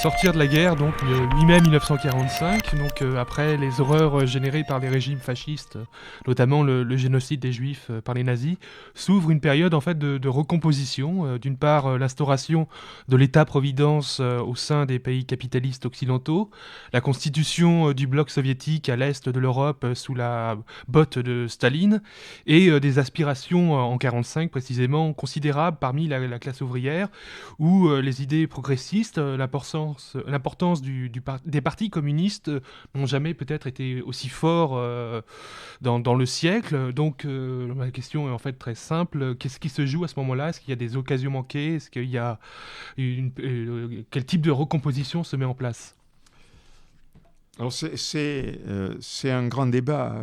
Sortir de la guerre, donc le 8 mai 1945, donc après les horreurs générées par les régimes fascistes, notamment le génocide des Juifs par les nazis, s'ouvre une période en fait de recomposition. D'une part, l'instauration de l'État-providence au sein des pays capitalistes occidentaux, la constitution du bloc soviétique à l'est de l'Europe sous la botte de Staline, et des aspirations en 1945 précisément considérables parmi la classe ouvrière, où les idées progressistes, l'importance des partis communistes n'ont jamais peut-être été aussi forts dans le siècle. Donc ma question est en fait très simple. Qu'est-ce qui se joue à ce moment-là? Est-ce qu'il y a des occasions manquées? Est-ce qu'il y a quel type de recomposition se met en place? Alors c'est un grand débat.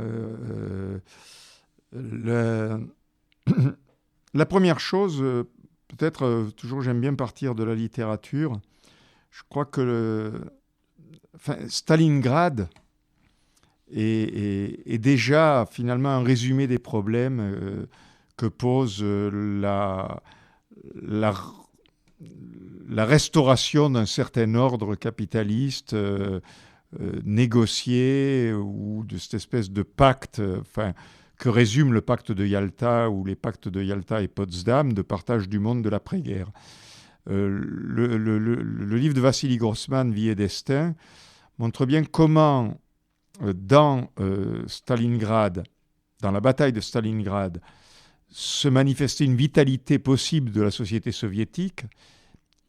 La première chose, peut-être, toujours j'aime bien partir de la littérature. Je crois que Stalingrad est déjà finalement un résumé des problèmes que pose la restauration d'un certain ordre capitaliste négocié, ou de cette espèce de pacte, que résume le pacte de Yalta ou les pactes de Yalta et Potsdam de partage du monde de l'après-guerre. Le livre de Vassili Grossman, Vie et destin, montre bien comment dans Stalingrad, dans la bataille de Stalingrad, se manifestait une vitalité possible de la société soviétique,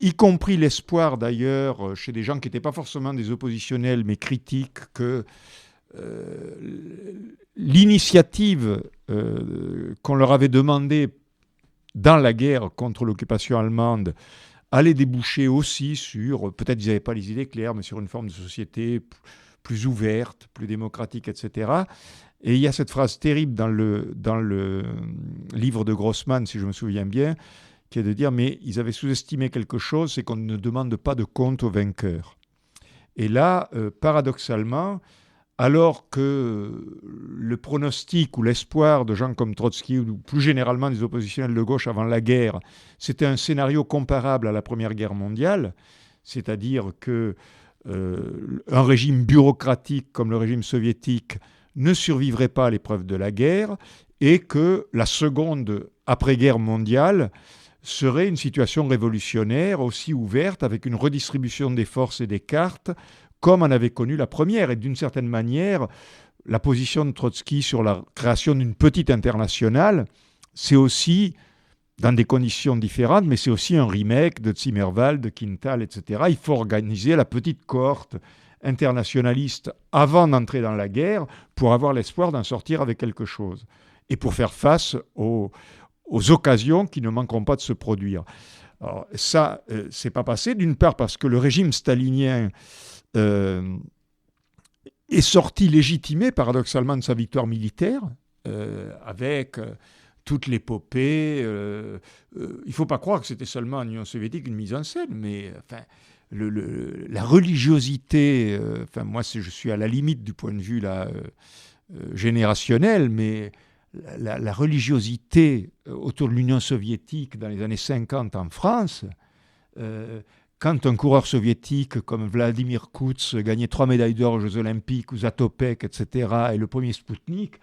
y compris l'espoir d'ailleurs chez des gens qui n'étaient pas forcément des oppositionnels mais critiques, que l'initiative qu'on leur avait demandée dans la guerre contre l'occupation allemande allait déboucher aussi sur, peut-être ils n'avaient pas les idées claires, mais sur une forme de société plus ouverte, plus démocratique, etc. Et il y a cette phrase terrible dans le livre de Grossman, si je me souviens bien, qui est de dire, mais ils avaient sous-estimé quelque chose, c'est qu'on ne demande pas de compte aux vainqueurs. Et là, paradoxalement, alors que le pronostic ou l'espoir de gens comme Trotsky, ou plus généralement des oppositionnels de gauche avant la guerre, c'était un scénario comparable à la Première Guerre mondiale, c'est-à-dire que un régime bureaucratique comme le régime soviétique ne survivrait pas à l'épreuve de la guerre, et que la seconde après-guerre mondiale serait une situation révolutionnaire aussi ouverte, avec une redistribution des forces et des cartes, comme on avait connu la première. Et d'une certaine manière, la position de Trotsky sur la création d'une petite internationale, c'est aussi, dans des conditions différentes, mais c'est aussi un remake de Zimmerwald, de Quintal, etc. Il faut organiser la petite cohorte internationaliste avant d'entrer dans la guerre pour avoir l'espoir d'en sortir avec quelque chose. Et pour faire face aux occasions qui ne manqueront pas de se produire. Alors, ça, c'est pas passé, d'une part parce que le régime stalinien est sorti légitimé, paradoxalement, de sa victoire militaire, avec toute l'épopée. Il ne faut pas croire que c'était seulement en Union soviétique une mise en scène, mais la religiosité, moi je suis à la limite du point de vue générationnel, mais la religiosité autour de l'Union soviétique dans les années 50 en France, quand un coureur soviétique comme Vladimir Koutz gagnait 3 médailles d'or aux Jeux Olympiques, ou Zatopek, etc., et le premier Spoutnik,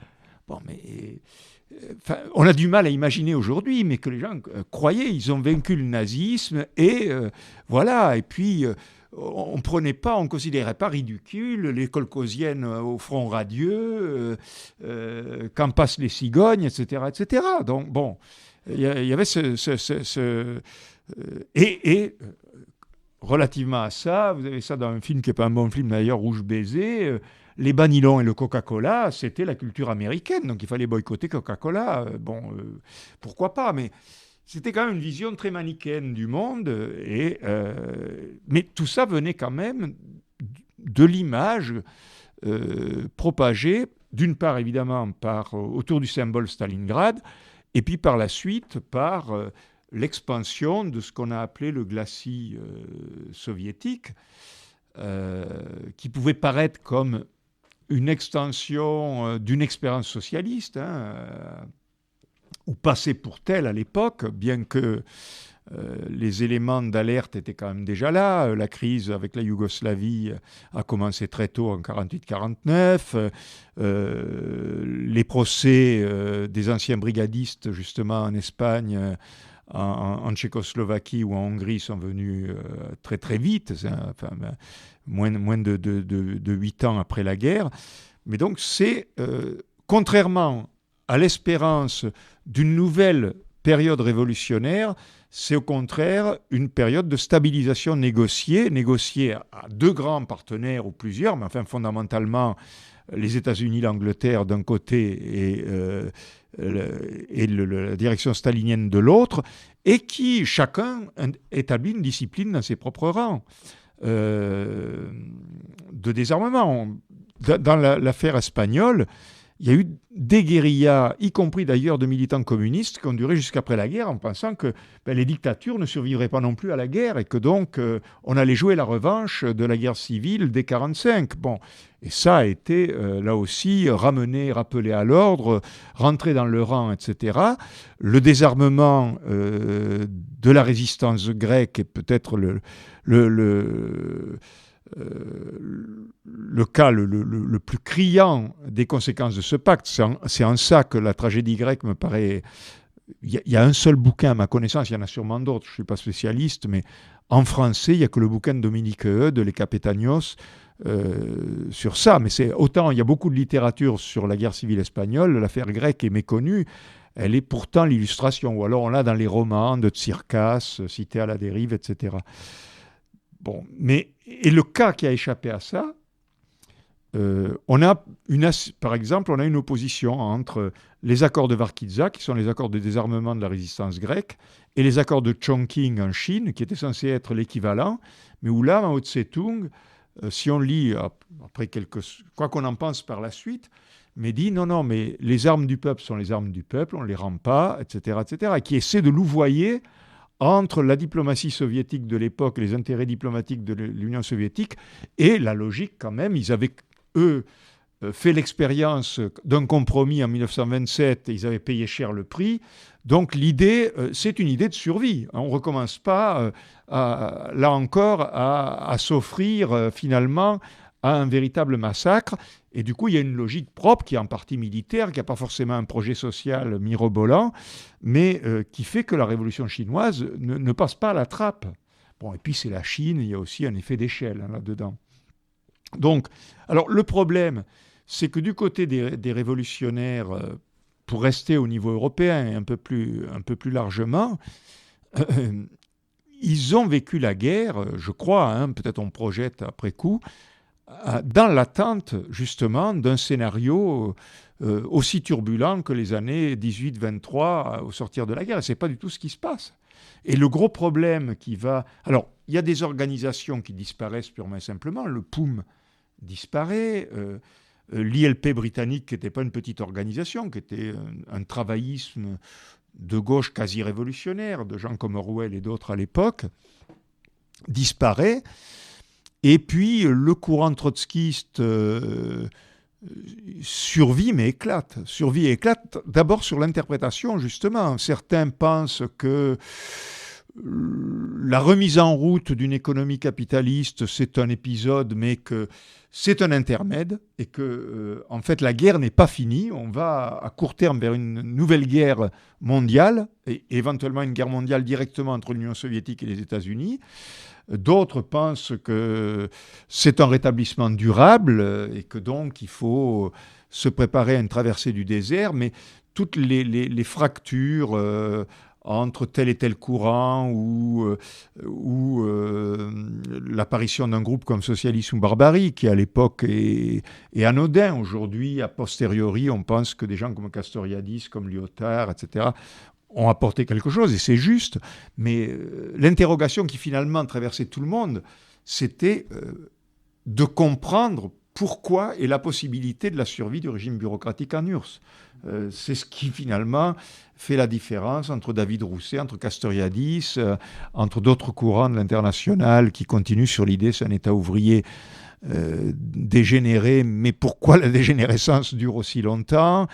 on a du mal à imaginer aujourd'hui, mais que les gens croyaient, ils ont vaincu le nazisme, et voilà, et puis on ne considérait pas ridicule les kolkhosiennes au front radieux, quand passent les cigognes, etc., etc. Donc bon, il y avait relativement à ça, vous avez ça dans un film qui n'est pas un bon film d'ailleurs, Rouge Baiser, les banilons et le Coca-Cola, c'était la culture américaine, donc il fallait boycotter Coca-Cola. Pourquoi pas, mais c'était quand même une vision très manichéenne du monde, mais tout ça venait quand même de l'image propagée, d'une part évidemment autour du symbole Stalingrad, et puis par la suite par l'expansion de ce qu'on a appelé le glacis soviétique, qui pouvait paraître comme une extension d'une expérience socialiste, ou passée pour telle à l'époque, bien que les éléments d'alerte étaient quand même déjà là. La crise avec la Yougoslavie a commencé très tôt, en 48-49. Les procès des anciens brigadistes, justement, en Espagne, en Tchécoslovaquie ou en Hongrie sont venus très très vite, moins de 8 ans après la guerre. Mais donc c'est, contrairement à l'espérance d'une nouvelle période révolutionnaire, c'est au contraire une période de stabilisation négociée à deux grands partenaires ou plusieurs, mais enfin fondamentalement les États-Unis, l'Angleterre d'un côté et la direction stalinienne de l'autre, et qui chacun établit une discipline dans ses propres rangs de désarmement. Dans l'affaire espagnole, il y a eu des guérillas, y compris d'ailleurs de militants communistes, qui ont duré jusqu'après la guerre en pensant que les dictatures ne survivraient pas non plus à la guerre et que donc on allait jouer la revanche de la guerre civile dès 1945. Bon, et ça a été là aussi rappelé à l'ordre, rentré dans le rang, etc. Le désarmement de la résistance grecque est peut-être le cas le plus criant des conséquences de ce pacte. C'est en ça que la tragédie grecque me paraît... Il y a un seul bouquin, à ma connaissance, il y en a sûrement d'autres, je ne suis pas spécialiste, mais en français, il n'y a que le bouquin de Dominique Eudes, Les Capetanios, sur ça. Mais autant il y a beaucoup de littérature sur la guerre civile espagnole, l'affaire grecque est méconnue, elle est pourtant l'illustration. Ou alors on l'a dans les romans de Tsirkas, Cité à la dérive, etc. Bon, et le cas qui a échappé à ça, par exemple, on a une opposition entre les accords de Varkitza, qui sont les accords de désarmement de la résistance grecque, et les accords de Chongqing en Chine, qui étaient censés être l'équivalent, mais où là, Mao Tse-tung, si on lit, après quoi qu'on en pense par la suite, mais dit non, mais les armes du peuple sont les armes du peuple, on ne les rend pas, etc., et qui essaie de louvoyer entre la diplomatie soviétique de l'époque, les intérêts diplomatiques de l'Union soviétique, et la logique quand même. Ils avaient, eux, fait l'expérience d'un compromis en 1927, et ils avaient payé cher le prix. Donc l'idée, c'est une idée de survie. On ne recommence pas, là encore, à s'offrir finalement à un véritable massacre. Et du coup, il y a une logique propre qui est en partie militaire, qui n'a pas forcément un projet social mirobolant, mais qui fait que la révolution chinoise ne passe pas à la trappe. Bon, et puis c'est la Chine, il y a aussi un effet d'échelle là-dedans. Donc, alors le problème, c'est que du côté des révolutionnaires, pour rester au niveau européen et un peu plus largement, ils ont vécu la guerre, je crois, peut-être on projette après coup, dans l'attente justement d'un scénario aussi turbulent que les années 18-23 au sortir de la guerre. Et ce n'est pas du tout ce qui se passe. Et le gros problème qui va... Alors, il y a des organisations qui disparaissent purement et simplement. Le POUM disparaît. L'ILP britannique, qui n'était pas une petite organisation, qui était un travaillisme de gauche quasi révolutionnaire, de gens comme Orwell et d'autres à l'époque, disparaît. Et puis, le courant trotskiste survit, mais éclate. Survit et éclate d'abord sur l'interprétation, justement. Certains pensent que la remise en route d'une économie capitaliste, c'est un épisode, mais que c'est un intermède, et que, en fait, la guerre n'est pas finie. On va à court terme vers une nouvelle guerre mondiale, et éventuellement une guerre mondiale directement entre l'Union soviétique et les États-Unis. D'autres pensent que c'est un rétablissement durable et que donc il faut se préparer à une traversée du désert, mais toutes les fractures entre tel et tel courant ou l'apparition d'un groupe comme Socialisme ou Barbarie, qui à l'époque est anodin. Aujourd'hui, a posteriori, on pense que des gens comme Castoriadis, comme Lyotard, etc., ont apporté quelque chose, et c'est juste. Mais l'interrogation qui finalement traversait tout le monde, c'était de comprendre pourquoi et la possibilité de la survie du régime bureaucratique en URSS. C'est ce qui finalement fait la différence entre David Rousset, entre Castoriadis, entre d'autres courants de l'international qui continuent sur l'idée c'est un État ouvrier dégénérer, mais pourquoi la dégénérescence dure aussi longtemps,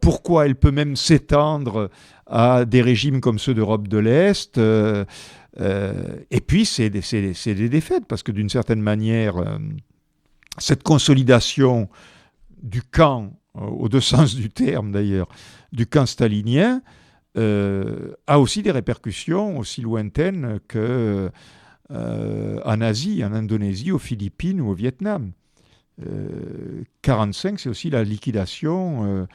pourquoi elle peut même s'étendre à des régimes comme ceux d'Europe de l'Est, et puis c'est des défaites, parce que d'une certaine manière, cette consolidation du camp, aux deux sens du terme d'ailleurs, du camp stalinien, a aussi des répercussions aussi lointaines que en Asie, en Indonésie, aux Philippines ou au Vietnam. 1945, c'est aussi la liquidation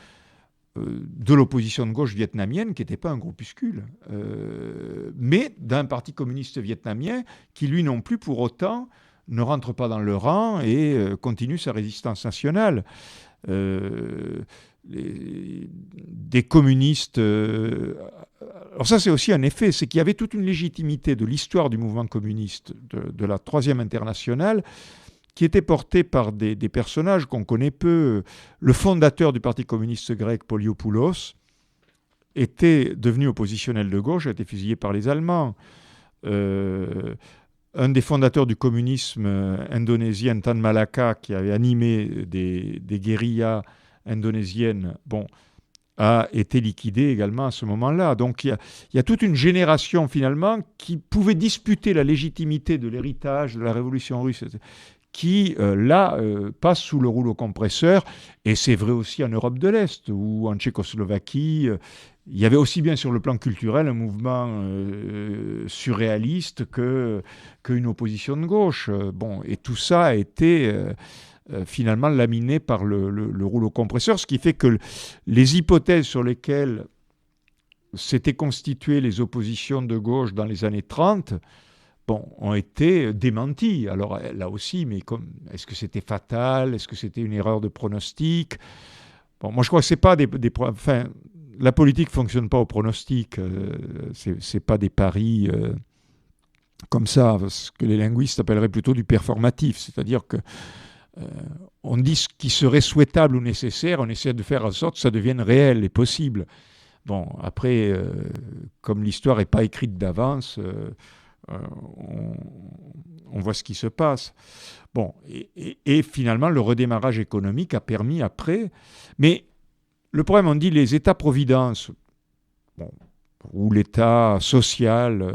de l'opposition de gauche vietnamienne, qui n'était pas un groupuscule, mais d'un parti communiste vietnamien qui, lui non plus, pour autant, ne rentre pas dans le rang et continue sa résistance nationale. Des communistes... alors ça, c'est aussi un effet, c'est qu'il y avait toute une légitimité de l'histoire du mouvement communiste, de la Troisième Internationale, qui était portée par des personnages qu'on connaît peu. Le fondateur du Parti communiste grec, Poliopoulos, était devenu oppositionnel de gauche, a été fusillé par les Allemands. Un des fondateurs du communisme indonésien, Tan Malaka, qui avait animé des guérillas indonésiennes, a été liquidé également à ce moment-là. Donc il y a toute une génération finalement qui pouvait disputer la légitimité de l'héritage de la révolution russe, qui passe sous le rouleau compresseur, et c'est vrai aussi en Europe de l'Est ou en Tchécoslovaquie. Il y avait aussi bien sur le plan culturel un mouvement surréaliste qu'une opposition de gauche. Et tout ça a été finalement laminé par le rouleau compresseur, ce qui fait que les hypothèses sur lesquelles s'étaient constituées les oppositions de gauche dans les années 30 ont été démenties. Alors là aussi, mais est-ce que c'était fatal? Est-ce que c'était une erreur de pronostic? Moi je crois que c'est pas la politique ne fonctionne pas au pronostic. C'est pas des paris comme ça, ce que les linguistes appelleraient plutôt du performatif. C'est-à-dire que on dit ce qui serait souhaitable ou nécessaire, on essaie de faire en sorte que ça devienne réel et possible. Après, comme l'histoire n'est pas écrite d'avance, on voit ce qui se passe. Et finalement, le redémarrage économique a permis après... Mais le problème, on dit les États-providence, ou l'État social,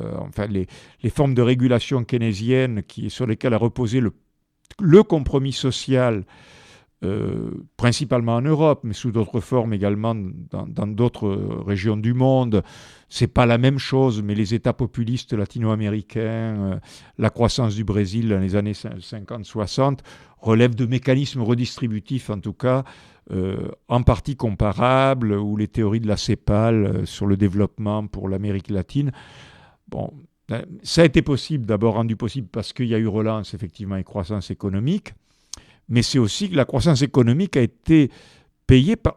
les formes de régulation keynésienne sur lesquelles a reposé le compromis social, principalement en Europe, mais sous d'autres formes également dans d'autres régions du monde. C'est pas la même chose, mais les États populistes latino-américains, la croissance du Brésil dans les années 50-60 relèvent de mécanismes redistributifs, en tout cas, en partie comparables, ou les théories de la CEPAL sur le développement pour l'Amérique latine. Ça a été possible, d'abord rendu possible parce qu'il y a eu relance, effectivement, et croissance économique, mais c'est aussi que la croissance économique a été payée par...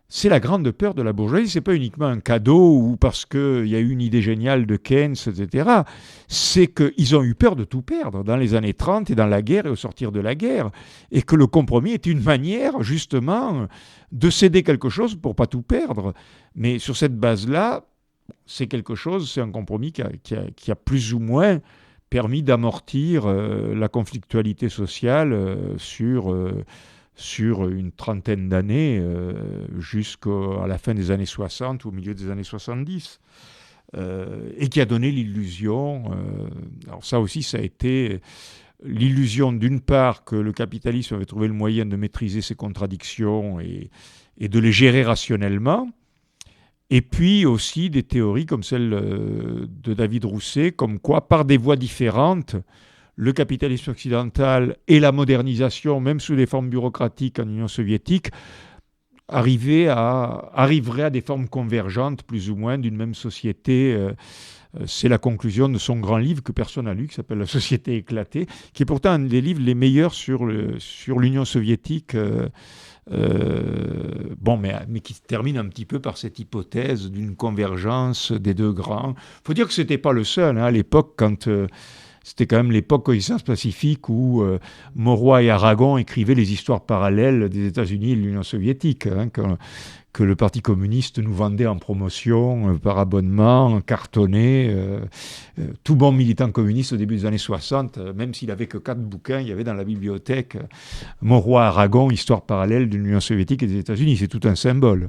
c'est la grande peur de la bourgeoisie, c'est pas uniquement un cadeau ou parce qu'il y a eu une idée géniale de Keynes, etc. C'est qu'ils ont eu peur de tout perdre dans les années 30 et dans la guerre et au sortir de la guerre, et que le compromis est une manière, justement, de céder quelque chose pour pas tout perdre. Mais sur cette base-là, c'est un compromis qui a plus ou moins permis d'amortir la conflictualité sociale sur une trentaine d'années, jusqu'à la fin des années 60 ou au milieu des années 70, et qui a donné l'illusion, alors ça aussi ça a été l'illusion d'une part que le capitalisme avait trouvé le moyen de maîtriser ses contradictions et de les gérer rationnellement, et puis aussi des théories comme celle de David Rousset, comme quoi, par des voies différentes, le capitalisme occidental et la modernisation, même sous des formes bureaucratiques en Union soviétique, arriveraient à des formes convergentes, plus ou moins, d'une même société. C'est la conclusion de son grand livre que personne n'a lu, qui s'appelle « La société éclatée », qui est pourtant un des livres les meilleurs sur l'Union soviétique, mais qui termine un petit peu par cette hypothèse d'une convergence des deux grands. Il faut dire que ce n'était pas le seul. À l'époque, quand c'était quand même l'époque connaissance pacifique où Mauroy et Aragon écrivaient les histoires parallèles des États-Unis et de l'Union soviétique, hein, que le Parti communiste nous vendait en promotion, par abonnement, cartonné. Tout bon militant communiste au début des années 60, même s'il n'avait que 4 bouquins, il y avait dans la bibliothèque Mauroy, Aragon, histoire parallèle de l'Union soviétique et des États-Unis. C'est tout un symbole.